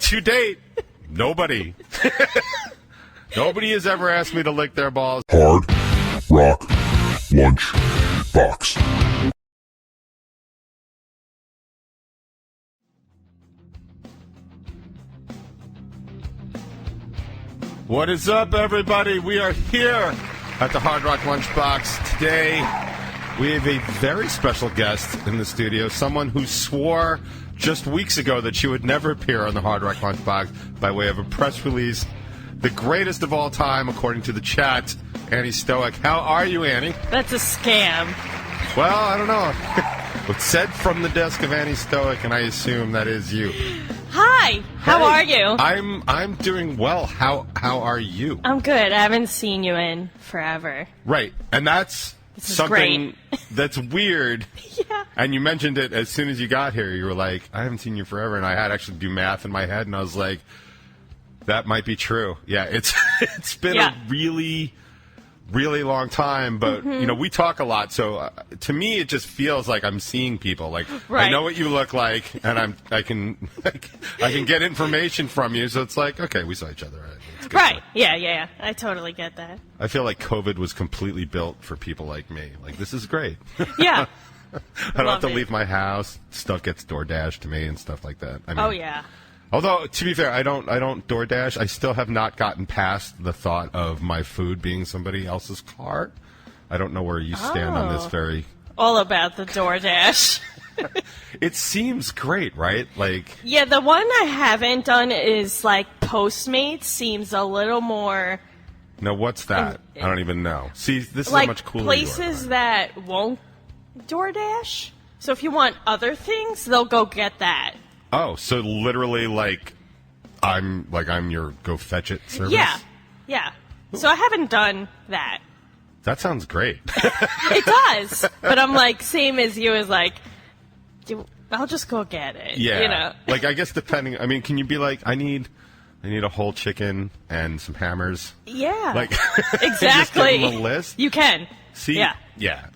to date, nobody. Nobody has ever asked me to lick their balls. Hard Rock Lunchbox. What is up, everybody? We are here at the Hard Rock Lunchbox. Today, we have a very special guest in the studio, someone who swore just weeks ago that she would never appear on the Hard Rock Lunchbox by way of a press release. The greatest of all time, according to the chat, Annie Stoic. How are you, Annie? That's a scam. Well, I don't know. It's said from the desk of Annie Stoic, and I assume that is you. Hi. How are you? I'm doing well. How are you? I'm good. I haven't seen you in forever. Right, and that's something that's weird. Yeah. And you mentioned it as soon as you got here. You were like, I haven't seen you forever, and I had to actually do math in my head, and I was like, that might be true. Yeah, it's been a really, really long time, but you know, we talk a lot, so to me it just feels like I'm seeing people. Like I know what you look like, and I can get information from you. So it's like, okay, we saw each other. Right? Yeah. I totally get that. I feel like COVID was completely built for people like me. Like, this is great. Yeah. I don't have to leave my house. Stuff gets DoorDashed to me and stuff like that. I mean, oh yeah. Although, to be fair, I don't DoorDash. I still have not gotten past the thought of my food being somebody else's car. I don't know where you stand on this very... All about the DoorDash. It seems great, right? Like... Yeah, the one I haven't done is, like, Postmates seems a little more... No, what's that? I don't even know. See, this is like how much cooler places you are. that won't DoorDash. So if you want other things, they'll go get that. Oh, so literally, like I'm your go fetch it service? Yeah. So I haven't done that. That sounds great. It does, but I'm like, same as you, is like, I'll just go get it. Yeah. You know? Like, I guess depending, I mean, can you be like, I need a whole chicken and some hammers? Yeah. Like, exactly. Just give them a list? You can. See? Yeah.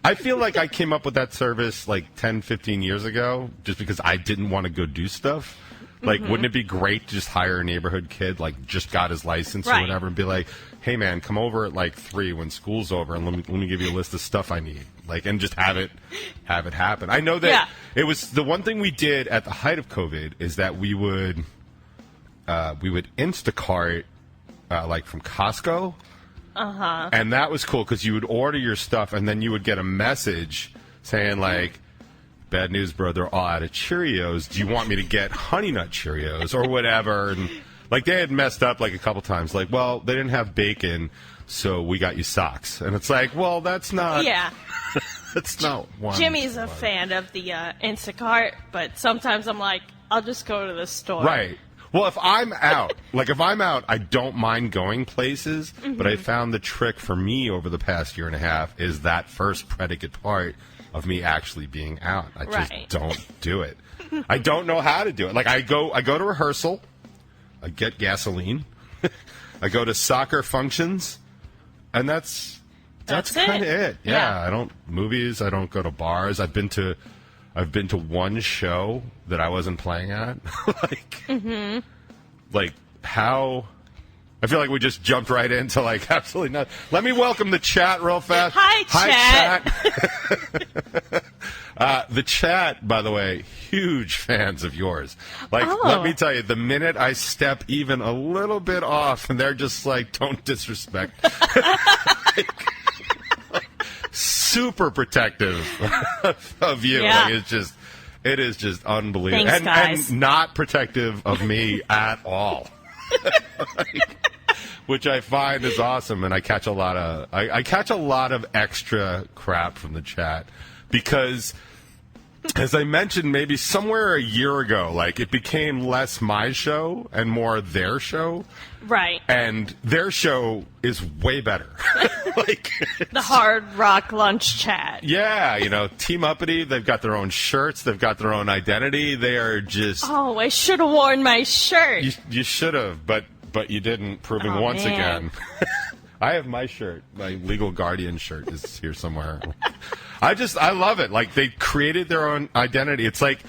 I feel like I came up with that service like 10, 15 years ago just because I didn't want to go do stuff. Like, wouldn't it be great to just hire a neighborhood kid, like, just got his license or whatever, and be like, hey, man, come over at, like, 3 when school's over, and let me give you a list of stuff I need. Like, and just have it happen. I know that it was the one thing we did at the height of COVID is that we would Instacart, like, from Costco. Uh-huh. And that was cool because you would order your stuff and then you would get a message saying, like, bad news, bro, they're all out of Cheerios. Do you want me to get Honey Nut Cheerios or whatever? And, like, they had messed up, like, a couple times. Like, well, they didn't have bacon, so we got you socks. And it's like, well, that's not... Yeah. That's not one. Jimmy's a fan of the Instacart, but sometimes I'm like, I'll just go to the store. Right. Well, if I'm out, I don't mind going places, but I found the trick for me over the past year and a half is that first predicate part of me actually being out. I just don't do it. I don't know how to do it. Like, I go to rehearsal, I get gasoline, I go to soccer functions, and that's kind of it. Yeah, I don't movies, I don't go to bars. I've been to one show that I wasn't playing at. Like how... I feel like we just jumped right into, like, absolutely not. Let me welcome the chat real fast. Hi, chat. The chat, by the way, huge fans of yours. Like, let me tell you, the minute I step even a little bit off, and they're just like, don't disrespect. Super protective of you. Yeah. Like, it is just unbelievable. Thanks, guys. And not protective of me at all. Which I find is awesome, and I catch a lot of extra crap from the chat because, as I mentioned, maybe somewhere a year ago, like, it became less my show and more their show. Right. And their show is way better. Like, the Hard Rock Lunch Chat. Yeah, you know, Team Uppity, they've got their own shirts, they've got their own identity. They are just... Oh, I should have worn my shirt. You should have, but you didn't, proving once again. I have my shirt. My legal guardian shirt is here somewhere. I love it. Like, they created their own identity. It's like,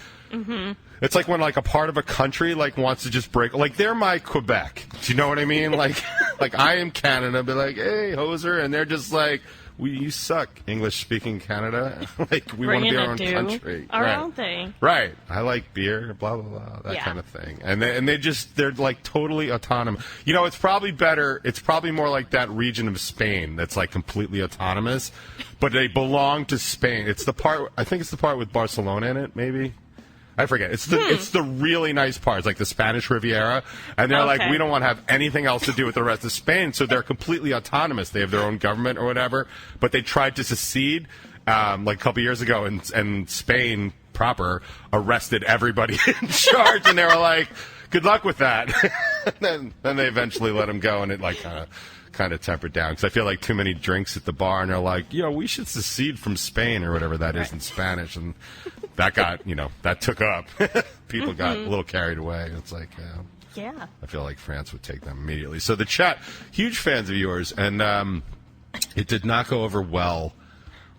It's like when like a part of a country like wants to just break. Like they're my Quebec. Do you know what I mean? Like I am Canada, but like, hey, hoser, and they're just like, you suck, English-speaking Canada. Like we want to be our own country, our own thing. Right. I like beer, blah blah blah, that kind of thing. And they're like totally autonomous. You know, it's probably better. It's probably more like that region of Spain that's like completely autonomous, but they belong to Spain. It's the part. I think it's the part with Barcelona in it, maybe. I forget. It's the really nice parts, like the Spanish Riviera, and they're like, we don't want to have anything else to do with the rest of Spain, so they're completely autonomous. They have their own government or whatever, but they tried to secede like a couple years ago, and Spain proper arrested everybody in charge, and they were like, good luck with that. And then they eventually let them go, and it like kind of tempered down because I feel like too many drinks at the bar, and they're like, we should secede from Spain or whatever that is in Spanish, and that got, that took up. People got a little carried away. It's like, I feel like France would take them immediately. So the chat, huge fans of yours, and it did not go over well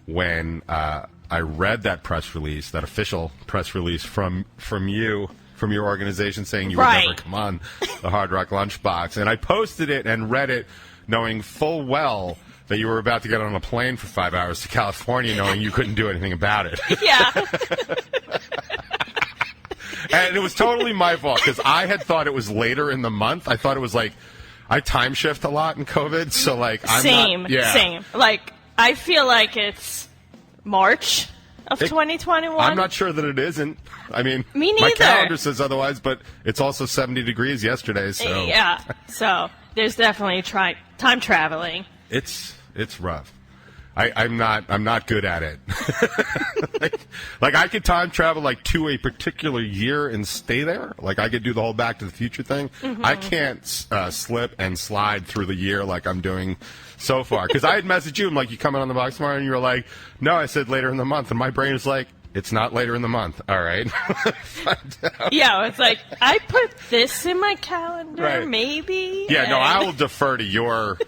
when I read that press release, that official press release from you. From your organization saying you would never come on the Hard Rock Lunchbox. And I posted it and read it knowing full well that you were about to get on a plane for 5 hours to California knowing you couldn't do anything about it. Yeah. And it was totally my fault because I had thought it was later in the month. I thought it was like, I time shift a lot in COVID, so like I'm Same. Like, I feel like it's March of 2021. I'm not sure that it isn't. I mean, me neither. My calendar says otherwise, but it's also 70 degrees yesterday, so yeah. So there's definitely time traveling. It's rough. I'm not good at it. like I could time travel like to a particular year and stay there. Like I could do the whole Back to the Future thing. I can't slip and slide through the year like I'm doing so far. Because I had messaged you, I'm like, you coming on the box tomorrow? And you were like, no, I said later in the month. And my brain is like, it's not later in the month. All right. Yeah, it's like, I put this in my calendar, maybe. Yeah, no, I will defer to your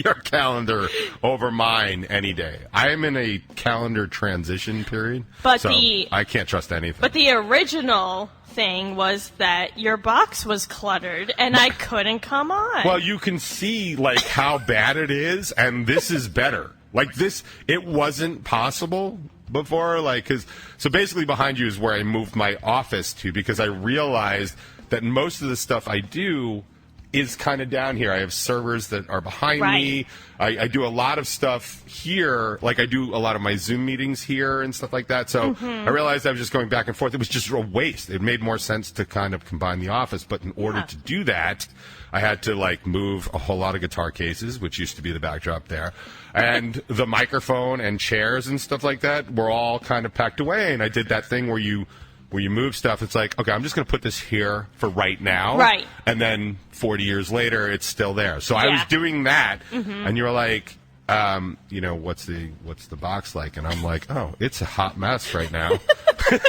your calendar over mine any day. I am in a calendar transition period, so I can't trust anything. But the original thing was that your box was cluttered, and I couldn't come on. Well, you can see, like, how bad it is, and this is better. Like, this, it wasn't possible before, like, so basically behind you is where I moved my office to because I realized that most of the stuff I do is kind of down here. I have servers that are behind me. I do a lot of stuff here. Like I do a lot of my Zoom meetings here and stuff like that. So I realized I was just going back and forth. It was just a waste. It made more sense to kind of combine the office. But in order to do that, I had to like move a whole lot of guitar cases, which used to be the backdrop there. And the microphone and chairs and stuff like that were all kind of packed away. And I did that thing where you move stuff. It's like, okay, I'm just going to put this here for right now. Right. And then 40 years later, it's still there. So I was doing that. And you were like, what's the box like? And I'm like, oh, it's a hot mess right now.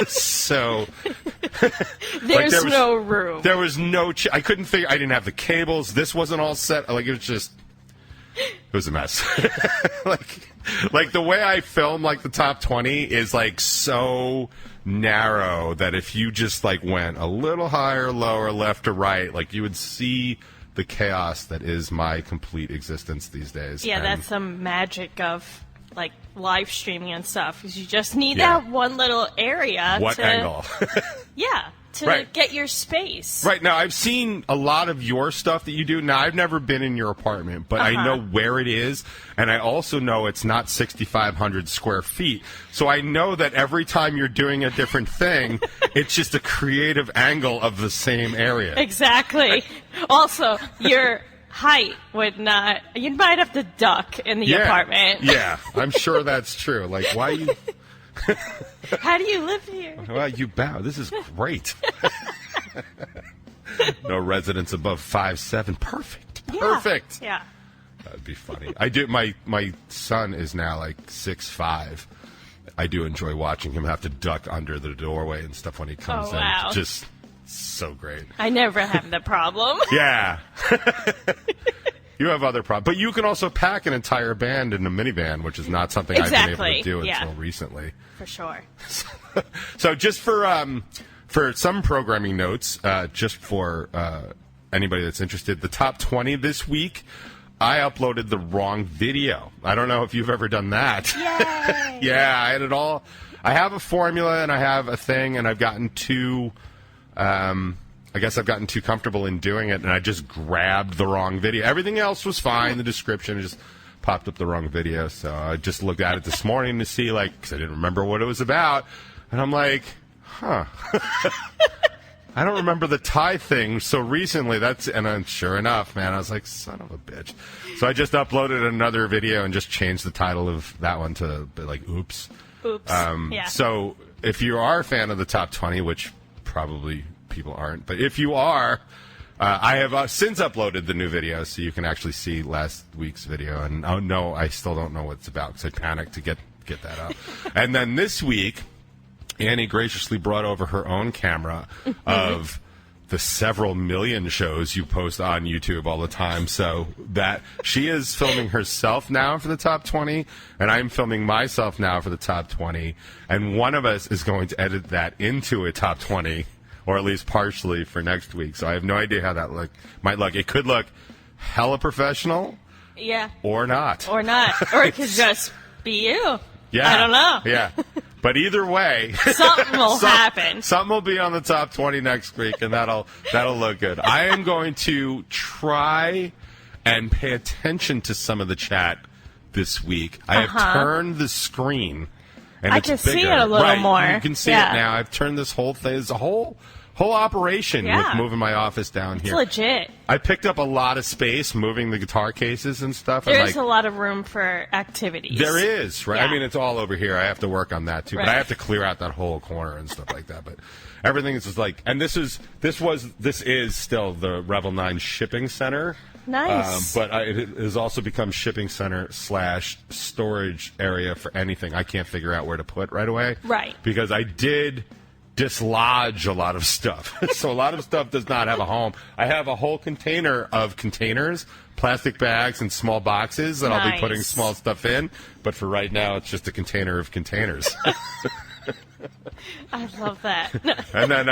So there's no room. There was no, I couldn't figure, I didn't have the cables. This wasn't all set. Like, it was just, it was a mess. like the way I film like the top 20 is like so narrow that if you just like went a little higher, lower, left or right, like you would see the chaos that is my complete existence these days. Yeah, that's some magic of like live streaming and stuff because you just need that one little area. What angle? To get your space. Right. Now, I've seen a lot of your stuff that you do. Now, I've never been in your apartment, but I know where it is, and I also know it's not 6,500 square feet. So I know that every time you're doing a different thing, it's just a creative angle of the same area. Exactly. Also, your height would not... You might have to duck in the apartment. Yeah, I'm sure that's true. Like, why you... How do you live here? Well, you bow. This is great. No residents above 5'7". Perfect. Perfect. Yeah. That'd be funny. I do. My son is now like 6'5". I do enjoy watching him have to duck under the doorway and stuff when he comes in. Wow. Just so great. I never have the problem. Yeah. You have other problems. But you can also pack an entire band in a minivan, which is not something I've been able to do until recently. For sure. So just for for some programming notes, just for anybody that's interested, the top 20 this week, I uploaded the wrong video. I don't know if you've ever done that. Yay! Yeah, I had it all. I have a formula and I have a thing, and I've gotten too, I guess I've gotten too comfortable in doing it, and I just grabbed the wrong video. Everything else was fine. The description just popped up the wrong video, so I just looked at it this morning to see, like, because I didn't remember what it was about, and I'm like, huh. I don't remember the tie thing so recently. And then sure enough, man, I was like, son of a bitch. So I just uploaded another video and just changed the title of that one to like, oops. Oops. Yeah. So if you are a fan of the top 20, which probably people aren't, but if you are, I have since uploaded the new video, so you can actually see last week's video. And oh no, I still don't know what it's about because I panicked to get that up. And then this week, Annie graciously brought over her own camera of the several million shows you post on YouTube all the time. So that she is filming herself now for the top 20, and I'm filming myself now for the top 20. And one of us is going to edit that into a top 20, or at least partially, for next week. So I have no idea how that might look. It could look hella professional. Yeah. Or not. Or not. Or it could just be you. Yeah. I don't know. Yeah. But either way, something will happen. Something will be on the top 20 next week, and that'll look good. I am going to try and pay attention to some of the chat this week. I have turned the screen, and I it's can bigger. see it a little more. You can see it now. I've turned this whole thing. It's a whole operation with moving my office down here. It's legit. I picked up a lot of space moving the guitar cases and stuff. There's a lot of room for activities. There is, right? Yeah. I mean, it's all over here. I have to work on that too, but I have to clear out that whole corner and stuff like that. But everything is just like, and this is still the Revel 9 shipping center. Nice. But it has also become shipping center / storage area for anything I can't figure out where to put right away. Right. Because I did dislodge a lot of stuff. So a lot of stuff does not have a home. I have a whole container of containers, plastic bags, and small boxes that I'll be putting small stuff in. But for right now, it's just a container of containers. I love that. And then,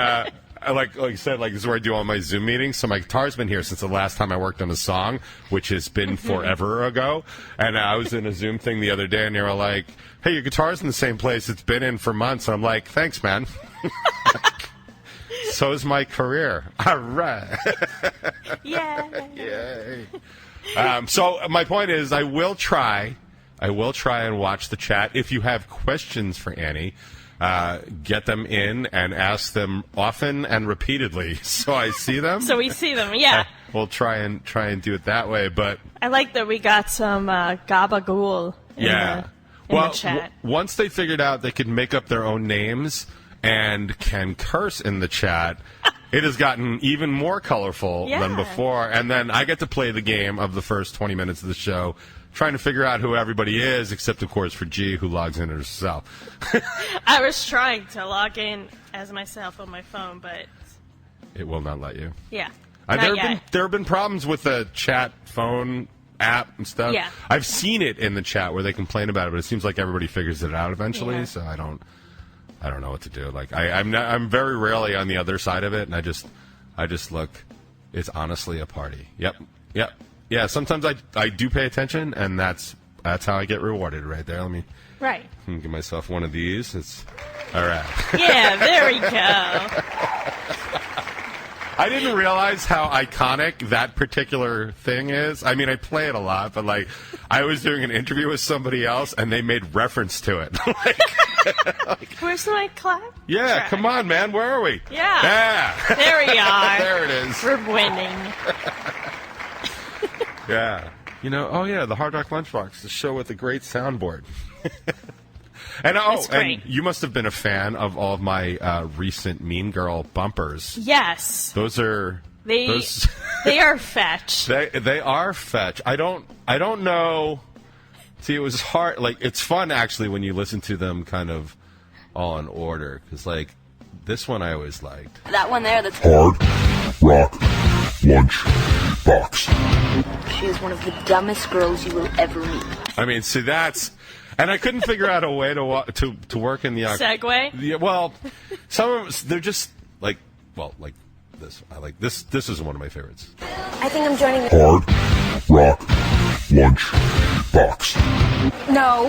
like I said, this is where I do all my Zoom meetings. So my guitar's been here since the last time I worked on a song, which has been forever ago. And I was in a Zoom thing the other day, and they were like, hey, your guitar's in the same place it's been in for months. And I'm like, thanks, man. So is my career. All right. Yay. Yay. So my point is, I will try and watch the chat. If you have questions for Annie, get them in and ask them often and repeatedly, so I see them. So we see them, yeah. We'll try and do it that way. But I like that we got some gabagool in the chat. Once they figured out they could make up their own names and can curse in the chat, it has gotten even more colorful than before. And then I get to play the game of the first 20 minutes of the show, trying to figure out who everybody is, except, of course, for G, who logs in herself. I was trying to log in as myself on my phone, but it will not let you. Yeah. There have been problems with the chat phone app and stuff. Yeah. I've seen it in the chat where they complain about it, but it seems like everybody figures it out eventually. Yeah. So I don't know what to do. Like I'm very rarely on the other side of it, and I just look. It's honestly a party. Yep. Yeah. Sometimes I do pay attention, and that's how I get rewarded right there. Let me give myself one of these. It's all right. Yeah. There we go. I didn't realize how iconic that particular thing is. I mean, I play it a lot, but I was doing an interview with somebody else, and they made reference to it. Where's my clap? Yeah, come on, man. Where are we? Yeah. There we are. There it is. We're winning. Yeah. The Hard Rock Lunchbox, the show with a great soundboard. And and you must have been a fan of all of my recent Mean Girl bumpers. Yes. Those are they are fetch. They are fetch. I don't know. See, it was hard. It's fun actually when you listen to them kind of all in order, because this one I always liked. That one there, that's Hard Rock Lunchbox. She is one of the dumbest girls you will ever meet. I mean, see, that's. And I couldn't figure out a way to work in the segue. Yeah, well, some of them, they're just like this. I like this. This is one of my favorites. I think I'm joining the... Hard Rock Lunchbox. No.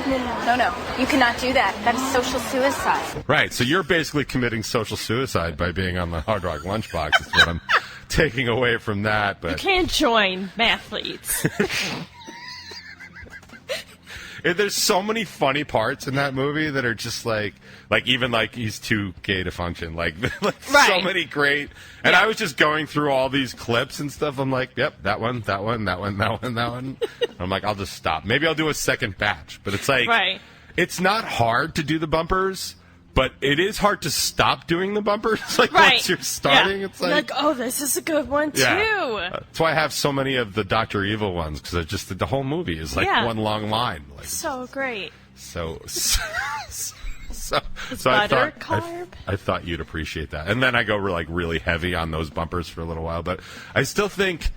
You cannot do that. That is social suicide. Right. So you're basically committing social suicide by being on the Hard Rock Lunchbox. Is what I'm taking away from that. But You can't join mathletes. there's so many funny parts in that movie that are just like even like he's too gay to function. Like so Right. many great. And I was just going through all these clips and stuff. I'm like, yep, that one. I'm like, I'll just stop. Maybe I'll do a second batch. But it's like, Right. It's not hard to do the bumpers, but it is hard to stop doing the bumpers. Like Right. once you're starting, Yeah. it's like, oh, this is a good one too. That's why I have so many of the Dr. Evil ones, because just the whole movie is like Yeah. one long line. Like, So great. so butter I carb? I thought you'd appreciate that. And then I go like really heavy on those bumpers for a little while, but I still think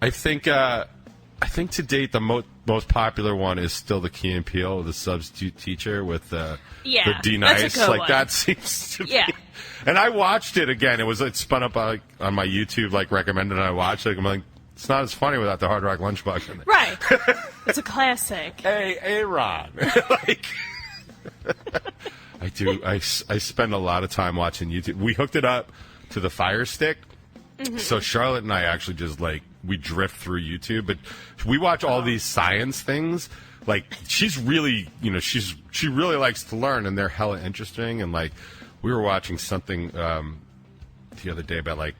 I think to date the most popular one is still the Key and Peele, the substitute teacher with the D that's a Nice. good Like one. that seems to Yeah. be. And I watched it again. It spun up on my YouTube, like recommended, and I watched it. I'm like, it's not as funny without the Hard Rock Lunchbox in there. Right. It's a classic. Hey, Ron. Like, I do. I spend a lot of time watching YouTube. We hooked it up to the Fire Stick, so Charlotte and I actually just we drift through YouTube, but we watch all these science things. Like she's really, she really likes to learn, and they're hella interesting. And like we were watching something the other day about like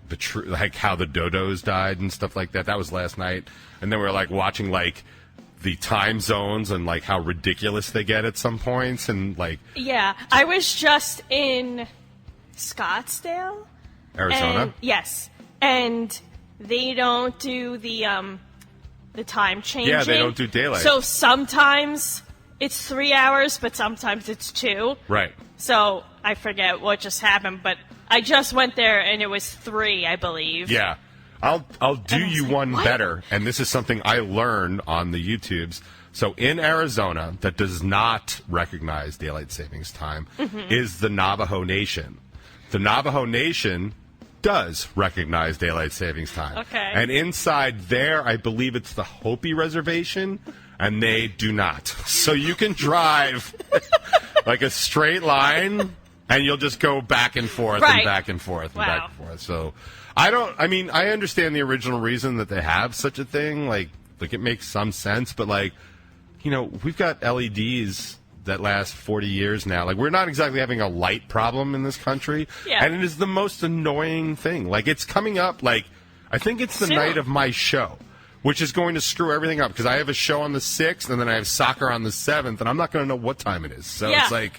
how the dodos died and stuff like that. That was last night, and then we were like watching like the time zones and like how ridiculous they get at some points, and like Yeah, I was just in Scottsdale, Arizona. and, yes, and they don't do the time changing. Yeah, they don't do daylight. So sometimes it's 3 hours, but sometimes it's 2. Right. So I forget what just happened, but I just went there and it was 3, I believe. Yeah. I'll do And I was you like, one what? better, and this is something I learned on the YouTubes. So in Arizona, that does not recognize daylight savings time, is the Navajo Nation. The Navajo Nation does recognize daylight savings time. Okay. And inside there, I believe it's the Hopi Reservation, and they do not. So you can drive like a straight line, and you'll just go back and forth and Right. back and forth and Wow. back and forth. So I understand the original reason that they have such a thing. Like it makes some sense, but we've got LEDs that last 40 years now. Like, we're not exactly having a light problem in this country. Yeah. And it is the most annoying thing. Like, it's coming up, I think it's the Soon. night of my show, which is going to screw everything up, because I have a show on the 6th, and then I have soccer on the 7th, and I'm not going to know what time it is. So Yeah. it's like...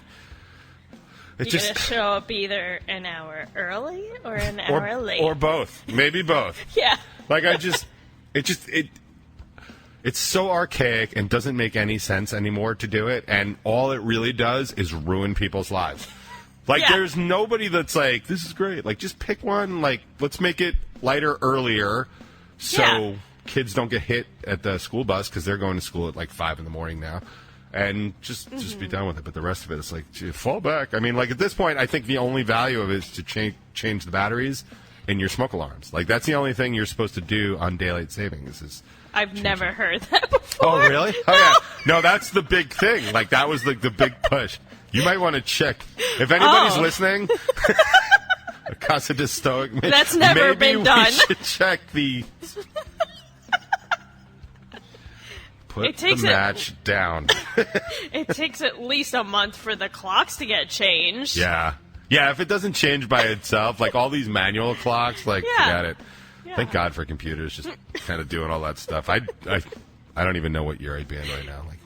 You're going to show up either an hour early or an hour late. Or both. Maybe both. Yeah. Like, it's so archaic and doesn't make any sense anymore to do it, and all it really does is ruin people's lives. Like, Yeah. there's nobody that's like, this is great. Like, just pick one. Like, let's make it lighter earlier so Yeah. kids don't get hit at the school bus, because they're going to school at 5 in the morning now. And just be done with it. But the rest of it is gee, fall back. I mean, at this point, I think the only value of it is to change the batteries in your smoke alarms. Like, that's the only thing you're supposed to do on daylight savings is... I've never heard that before. Oh, really? Oh, yeah. No, that's the big thing. Like, that was the big push. You might want to check. If anybody's listening, Casa de Stoic, That's never maybe been done. we should check the... Put It takes the match down. It takes at least a month for the clocks to get changed. Yeah. Yeah, if it doesn't change by itself, like all these manual clocks, Yeah. forget it. Yeah. Thank God for computers just kind of doing all that stuff. I don't even know what year I'd be in right now. Like,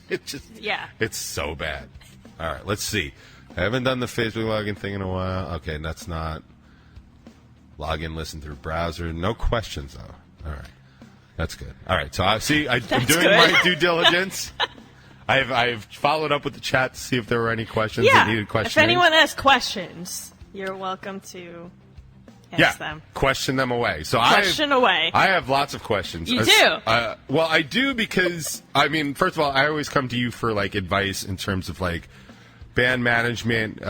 it's so bad. All right, let's see. I haven't done the Facebook login thing in a while. Okay, that's not login, listen through browser. No questions, though. All right. That's good. All right, so I'm doing my due diligence. I've followed up with the chat to see if there were any questions that needed questioning. If anyone has questions, you're welcome to ask them. Question them away. So Question away. I have lots of questions. You do? Well, I do because, first of all, I always come to you for, advice in terms of, band management,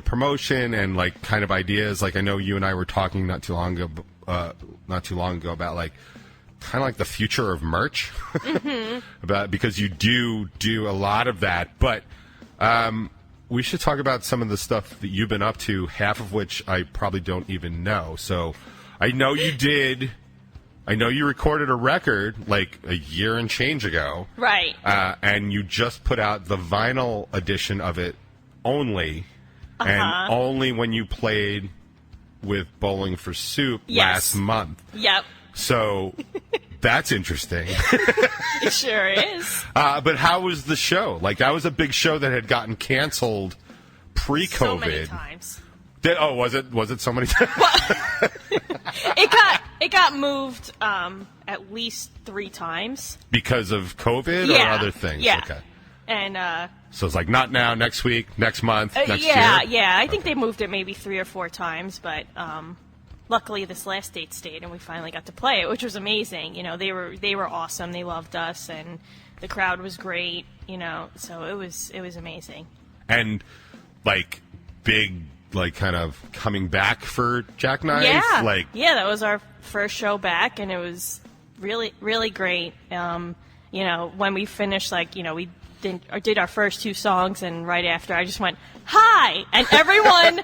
promotion and like kind of ideas. Like I know you and I were talking not too long ago about like kind of like the future of merch, about because you do a lot of that. But we should talk about some of the stuff that you've been up to, half of which I probably don't even know. So I know you did. I know you recorded a record like a year and change ago. Right. And you just put out the vinyl edition of it only. And only when you played with Bowling for Soup last month. Yep. So that's interesting. It sure is. But how was the show? Like, that was a big show that had gotten canceled pre-COVID. So many times. Was it so many times? It got moved at least 3 times. Because of COVID or other things? Yeah. Okay. And so it's like not now, next week, next month, next year? Yeah. I think they moved it maybe 3 or 4 times, but luckily this last date stayed, and we finally got to play it, which was amazing. They were awesome. They loved us, and the crowd was great. So it was amazing. And like big, like kind of coming back for Jackknife. Yeah, that was our first show back, and it was really, really great. When we finished, we did our first 2 songs, and right after I just went, "Hi!" And everyone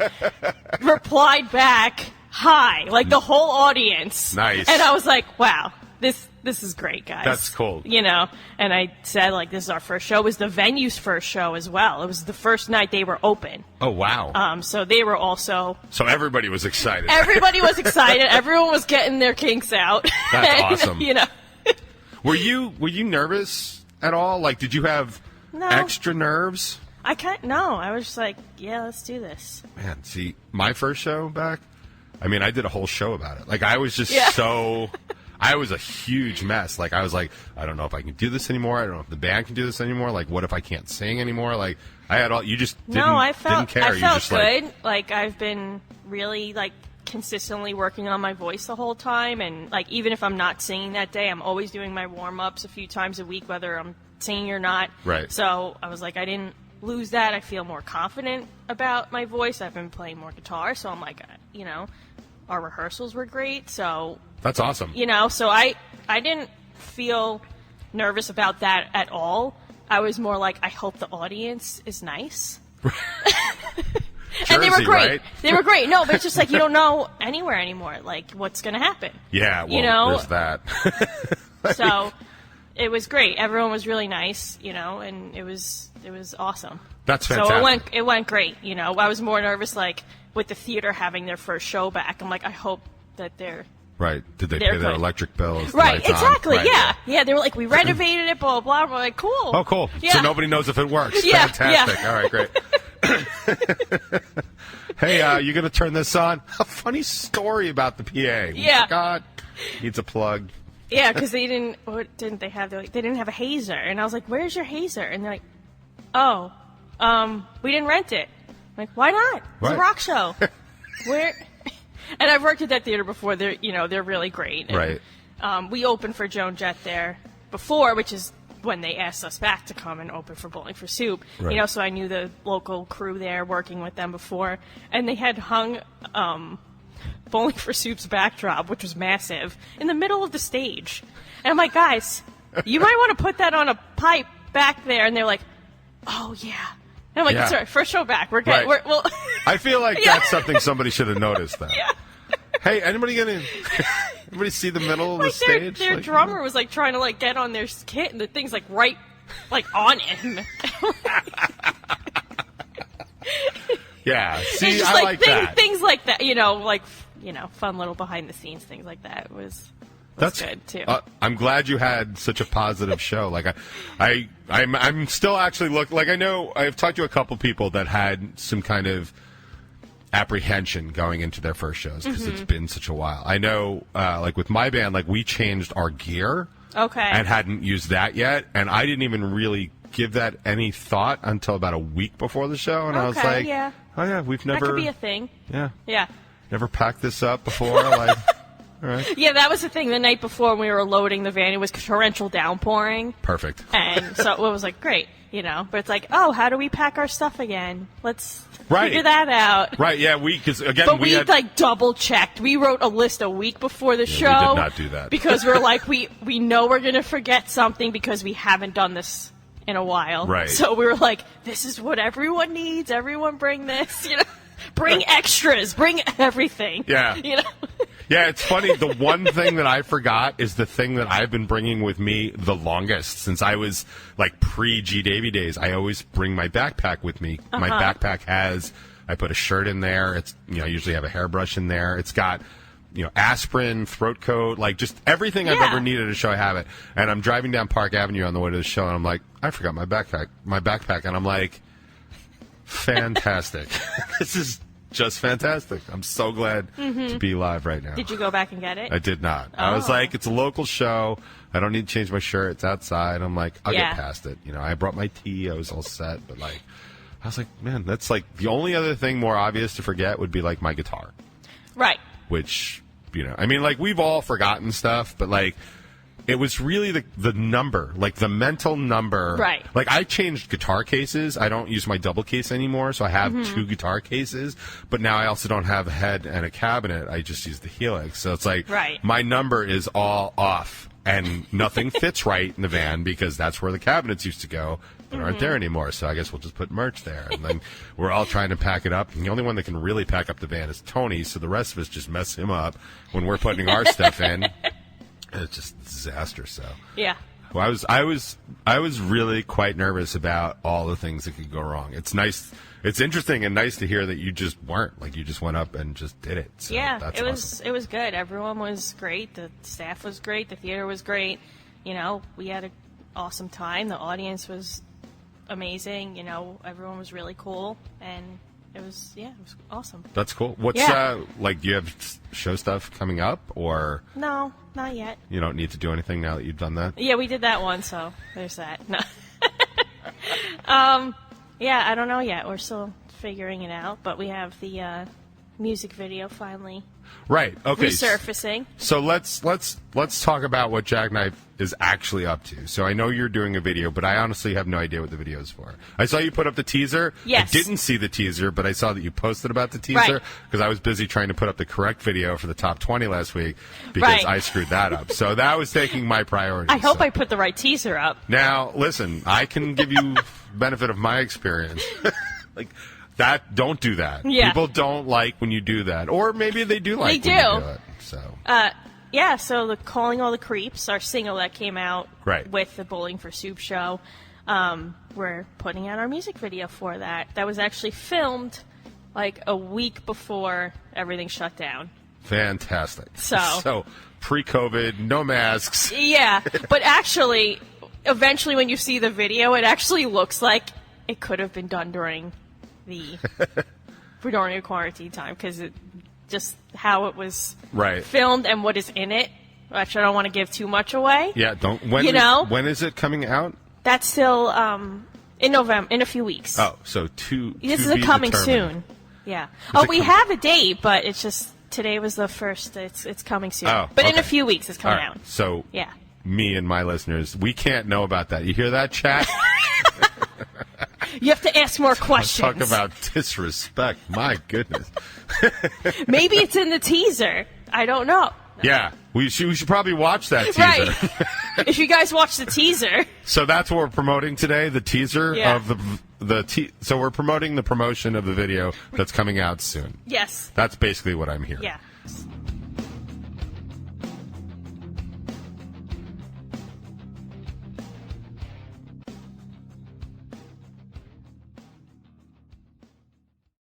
replied back, "Hi!" Like the whole audience. Nice. And I was like, "Wow, this is great, guys." That's cool. And I said, this is our first show. It was the venue's first show as well. It was the first night they were open. Oh, wow. So they were also... So everybody was excited. Everybody was excited. Everyone was getting their kinks out. That's awesome. Were you nervous at all? Like, did you have extra nerves? No. I was just like, yeah, let's do this. Man, see, my first show back, I did a whole show about it. Like, I was just I was a huge mess. Like, I was like, I don't know if I can do this anymore. I don't know if the band can do this anymore. Like, what if I can't sing anymore? Like, I had all, you just didn't care. I felt good. Like, I've been really, consistently working on my voice the whole time. And, even if I'm not singing that day, I'm always doing my warm-ups a few times a week, whether I'm singing or not. Right. So I was like, I didn't lose that. I feel more confident about my voice. I've been playing more guitar. So I'm like, our rehearsals were great. So... That's awesome. So I didn't feel nervous about that at all. I was more like, I hope the audience is nice. And they were great. Right? They were great. No, but it's just you don't know anywhere anymore, what's going to happen. Yeah, well, there's that. So it was great. Everyone was really nice, and it was awesome. That's fantastic. So it went great. I was more nervous, with the theater having their first show back. I'm like, I hope that they're... Right. Did they pay their electric bills? Right, exactly, right, yeah. Yeah, they were like, we renovated it, blah, blah, blah. We're like, cool. Oh, cool. Yeah. So nobody knows if it works. Yeah, Fantastic. yeah. All right, great. Hey, you going to turn this on? A funny story about the PA. Yeah. God, needs a plug. Yeah, because they didn't, what didn't they have? They didn't have a hazer. And I was like, where's your hazer? And they're like, oh, we didn't rent it. I'm like, why not? It's a rock show. Where... And I've worked at that theater before. They're really great. And, Right. We opened for Joan Jett there before, which is when they asked us back to come and open for Bowling for Soup. Right. So I knew the local crew there, working with them before, and they had hung Bowling for Soup's backdrop, which was massive, in the middle of the stage. And I'm like, guys, you might want to put that on a pipe back there. And they're like, oh yeah. And I'm like, sorry, first show back. We're good. Right. Well, I feel like that's something somebody should have noticed, though. yeah. Hey, anybody see the middle of the stage? Their drummer was trying to get on their kit, and the thing's right on him. Yeah, see, It's just I like that. Things like that, fun little behind the scenes things like that was good too. I'm glad you had such a positive show. I'm still actually I know I've talked to a couple people that had some kind of apprehension going into their first shows because it's been such a while. I know, with my band, we changed our gear. Okay. And hadn't used that yet, and I didn't even really give that any thought until about a week before the show, and I was like, oh yeah, we've never... That could be a thing. Yeah. Yeah. Never packed this up before, all All right. Yeah, that was the thing. The night before when we were loading the van, it was torrential downpouring. Perfect. And so it was like, great, you know. But it's like, oh, how do we pack our stuff again? Let's Right. figure that out. Right, yeah, because again, But we had... like double checked. We wrote a list a week before the show. We did not do that. Because we're like, we know we're going to forget something because we haven't done this in a while. Right. So we were like, this is what everyone needs. Everyone bring this, you know. Bring extras. Bring everything. Yeah. You know. Yeah, it's funny. The one thing that I forgot is the thing that I've been bringing with me the longest since I was like pre-G Davy days. I always bring my backpack with me. My backpack has, I put a shirt in there. It's, you know, I usually have a hairbrush in there. It's got, you know, aspirin, throat coat, like just everything I've ever needed to show I have it. And I'm driving down Park Avenue on the way to the show, and I'm like, I forgot my backpack, and I'm like, fantastic. This is just fantastic. I'm so glad to be live right now. Did you go back and get it? I did not. I was like, it's a local show. I don't need to change my shirt. It's outside. I'm like, I'll get past it. You know, I brought my tea. I was all set. But, like, I was like, man, that's like the only other thing more obvious to forget would be, like, my guitar. Right. Which, you know, I mean, like, we've all forgotten stuff. But, like, it was really the number, like the mental number. Right. Like, I changed guitar cases. I don't use my double case anymore, so I have 2 guitar cases. But now I also don't have a head and a cabinet. I just use the Helix. So it's like my number is all off, and nothing fits right in the van because that's where the cabinets used to go, but aren't there anymore. So I guess we'll just put merch there. And then we're all trying to pack it up. And the only one that can really pack up the van is Tony, so the rest of us just mess him up when we're putting our stuff in. It's just a disaster. So Yeah. well, I was really quite nervous about all the things that could go wrong. It's nice, it's interesting and nice to hear that you just weren't, like, you just went up and just did it. So Yeah, that's it awesome. was good. Everyone was great. The staff was great. The theater was great. You know, we had an awesome time. The audience was amazing. You know, everyone was really cool, and it was awesome. That's cool. What's like? Do you have show stuff coming up, or No, not yet. you don't need to do anything now that you've done that? Yeah, we did that one, so there's that. No. Yeah, I don't know yet. We're still figuring it out, but we have the music video finally Right. Okay. resurfacing. So let's talk about what Jackknife is actually up to. So I know you're doing a video, but I honestly have no idea what the video is for. I saw you put up the teaser. Yes. I didn't see the teaser, but I saw that you posted about the teaser Right. because I was busy trying to put up the correct video for the top 20 last week because Right. I screwed that up. So that was taking my priority. I hope so. I put the right teaser up. Now, listen, I can give you benefit of my experience. Like that, don't do that. Yeah. People don't like when you do that, or maybe they do like They when do. you do it. So. Yeah, so the Calling All the Creeps, our single that came out Right. with the Bowling for Soup show, we're putting out our music video for that. That was actually filmed like a week before everything shut down. Fantastic. So pre-COVID, no masks. Yeah, but actually, eventually when you see the video, it actually looks like it could have been done during a quarantine time, because it just how it was Right. filmed and what is in it. Actually, I don't want to give too much away. Yeah, don't. When is it coming out? That's still in November, in a few weeks. Oh, so two. This to is be coming determined. soon. Yeah. it We com- have a date, but it's just today was the first. It's coming soon. Oh, but in a okay. few weeks, it's All coming right. out. So Yeah. me and my listeners, we can't know about that. You hear that, chat? You have to ask more questions. Talk about disrespect. My goodness. Maybe it's in the teaser. I don't know. Yeah, we should probably watch that teaser. Right. If you guys watch the teaser. So that's what we're promoting today, the teaser Yeah. of so we're promoting the promotion of the video that's coming out soon. Yes. That's basically what I'm hearing. Yeah.